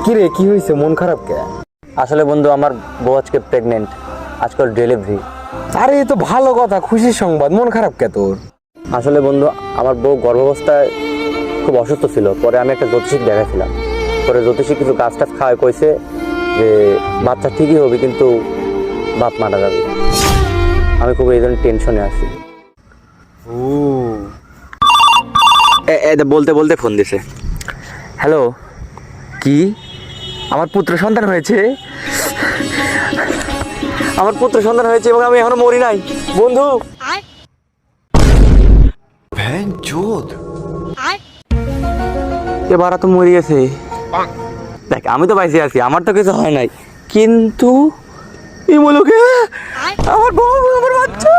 কিরে কি হয়েছে, মন খারাপ কে? আসলে বন্ধু আমার বউ আজকে প্রেগনেন্ট, আজকাল ডেলিভারি। আরে এ তো ভালো কথা, খুশির সংবাদ, মন খারাপ কে তোর? আসলে বন্ধু আমার বউ গর্ভাবস্থায় খুব অসুস্থ ছিল, পরে আমি একটা জ্যোতিষিক দেখাইছিলাম। পরে জ্যোতিষিক কিছু গাছ টাছ খাওয়ায় কইছে যে বাচ্চা ঠিকই হবে কিন্তু বাপ মারা যাবে। আমি খুব এই ধরনের টেনশনে আছি। বলতে বলতে ফোন দিছে। হ্যালো, কি আমার পুত্র সন্তান হয়েছে? আমার পুত্র সন্তান হয়েছে এবং আমি এখনো মরি নাই বন্ধু। এবার তো মরে গেছে। দেখ আমি তো বাইসে আছি, আমার তো কিছু হয় নাই, কিন্তু এই মুলুকে আমার বউ আমার বাচ্চা